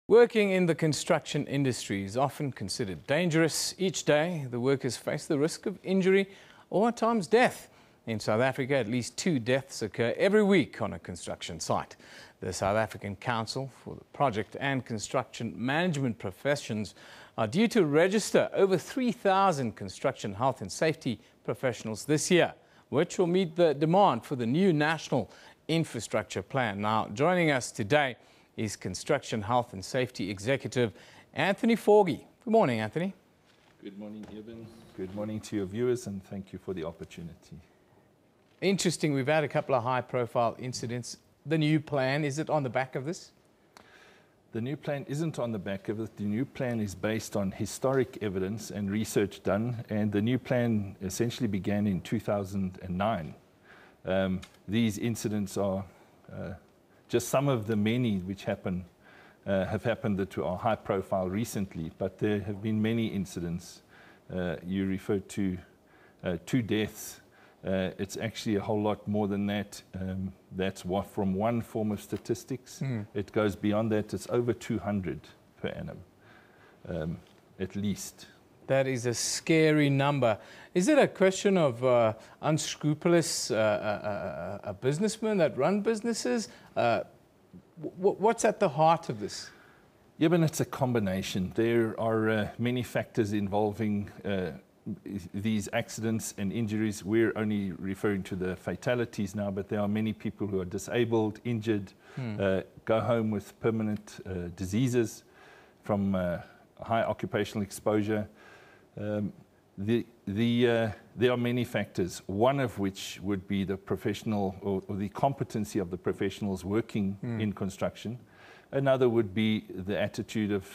Working in the construction industry is often considered dangerous. Each day, the workers face the risk of injury or at times death. In South Africa, at least 2 deaths occur every week on a construction site. The South African Council for the Project and Construction Management Professions are due to register over 3,000 construction health and safety professionals this year, which will meet the demand for the new National Infrastructure Plan. Now, joining us today is Construction Health and Safety Executive Anthony Forgie. Good morning, Anthony. Good morning, Eben. Good morning to your viewers, and thank you for the opportunity. Interesting, we've had a couple of high-profile incidents. The new plan, is it on the back of this? The new plan isn't on the back of it. The new plan is based on historic evidence and research done, and the new plan essentially began in 2009. These incidents are just some of the many which have happened that are high profile recently, but there have been many incidents. You referred to 2 deaths. It's actually a whole lot more than that. That's from one form of statistics. It goes beyond that. It's over 200 per annum, at least. That is a scary number. Is it a question of unscrupulous businessmen that run businesses? What's at the heart of this? Yeah, but it's a combination. There are many factors involving these accidents and injuries. We're only referring to the fatalities now, but there are many people who are disabled, injured, go home with permanent diseases from high occupational exposure. There are many factors, one of which would be the professional or the competency of the professionals working in construction. Another would be the attitude of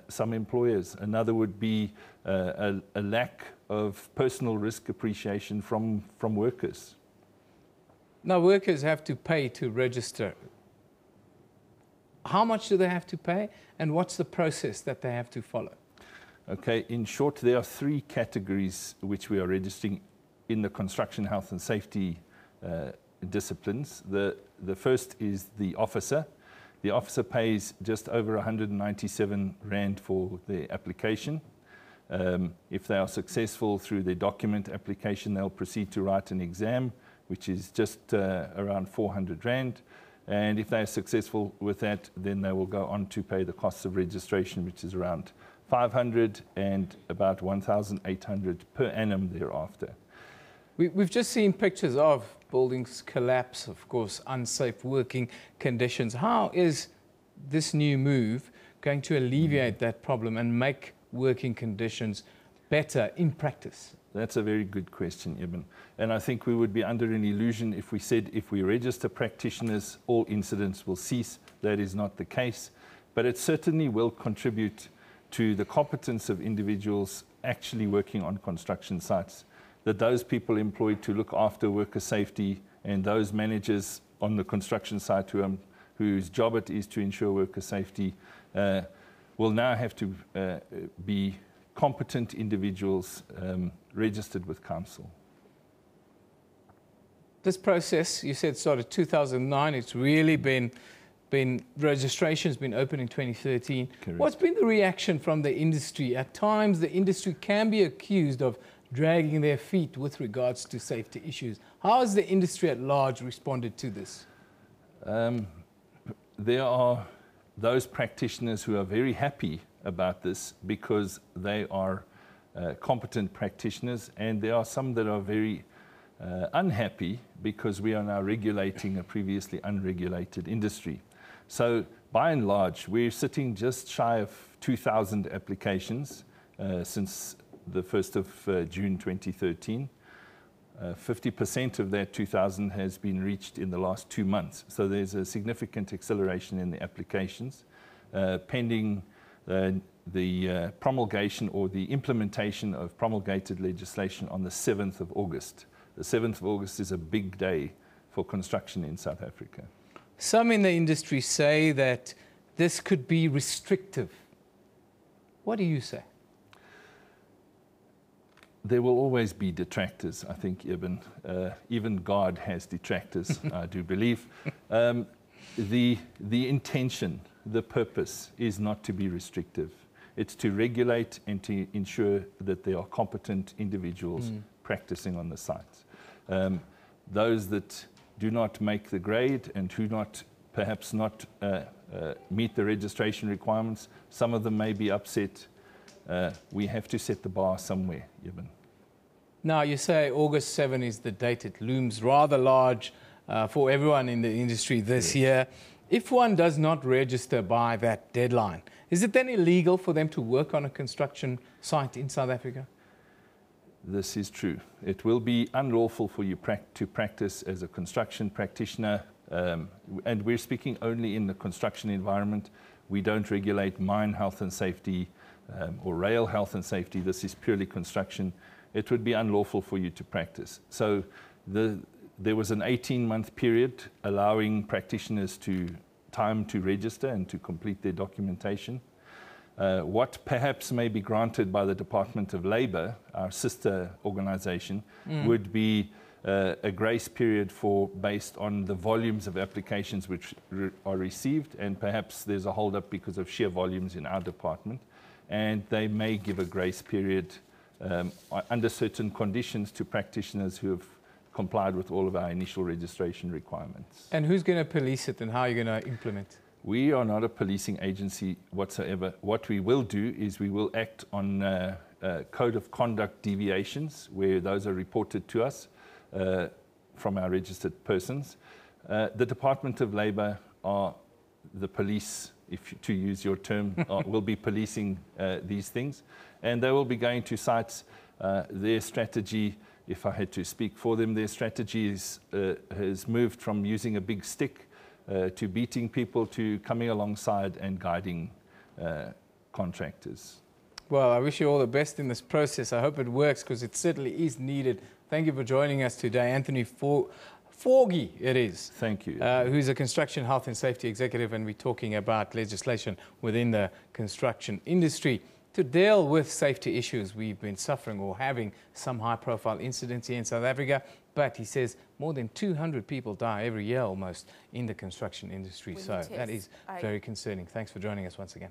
some employers. Another would be a lack of personal risk appreciation from workers. Now, workers have to pay to register. How much do they have to pay, and what's the process that they have to follow? Okay, in short, there are 3 categories which we are registering in the construction health and safety disciplines. The first is the officer. The officer pays just over 197 Rand for their application. If they are successful through their document application, they'll proceed to write an exam, which is just around 400 Rand. And if they are successful with that, then they will go on to pay the costs of registration, which is around 500 and about 1,800 per annum thereafter. We've just seen pictures of buildings collapse, of course, unsafe working conditions. How is this new move going to alleviate that problem and make working conditions better in practice? That's a very good question, Eben. And I think we would be under an illusion if we said if we register practitioners, all incidents will cease. That is not the case. But it certainly will contribute to the competence of individuals actually working on construction sites, that those people employed to look after worker safety and those managers on the construction site whose job it is to ensure worker safety will now have to be competent individuals registered with council. This process, you said, started 2009. It's really been registration's been open in 2013. Correct. What's been the reaction from the industry? At times, the industry can be accused of dragging their feet with regards to safety issues. How has the industry at large responded to this? There are those practitioners who are very happy about this because they are competent practitioners, and there are some that are very unhappy because we are now regulating a previously unregulated industry. So by and large, we're sitting just shy of 2,000 applications since the 1st of June 2013. 50% of that 2,000 has been reached in the last 2 months. So there's a significant acceleration in the applications pending the promulgation or the implementation of promulgated legislation on the 7th of August. The 7th of August is a big day for construction in South Africa. Some in the industry say that this could be restrictive. What do you say? There will always be detractors, I think, Eben. Even God has detractors, I do believe. The intention the purpose is not to be restrictive. It's to regulate and to ensure that there are competent individuals practicing on the sites. Those that do not make the grade and who perhaps not meet the registration requirements, some of them may be upset. We have to set the bar somewhere, Eben. Now, you say August 7 is the date. It looms rather large for everyone in the industry this year. If one does not register by that deadline, is it then illegal for them to work on a construction site in South Africa? This is true. It will be unlawful for you to practice as a construction practitioner, and we're speaking only in the construction environment. We don't regulate mine health and safety or rail health and safety. This is purely construction. It would be unlawful for you to practice. So there was an 18-month period allowing practitioners time to register and to complete their documentation. What perhaps may be granted by the Department of Labour, our sister organisation, would be a grace period based on the volumes of applications which are received, and perhaps there's a hold-up because of sheer volumes in our department, and they may give a grace period under certain conditions to practitioners who have complied with all of our initial registration requirements. And who's going to police it, and how are you going to implement? We are not a policing agency whatsoever. What we will do is we will act on code of conduct deviations where those are reported to us from our registered persons. The Department of Labour are the police, to use your term, will be policing these things, and they will be going to sites. Their strategy, if I had to speak for them, their strategy has moved from using a big stick to beating people, to coming alongside and guiding contractors. Well, I wish you all the best in this process. I hope it works, because it certainly is needed. Thank you for joining us today. Anthony Forgie, it is. Thank you. Who's a construction health and safety executive, and we're talking about legislation within the construction industry to deal with safety issues. We've been suffering or having some high-profile incidents here in South Africa, but he says more than 200 people die every year almost in the construction industry. So that is very concerning. Thanks for joining us once again.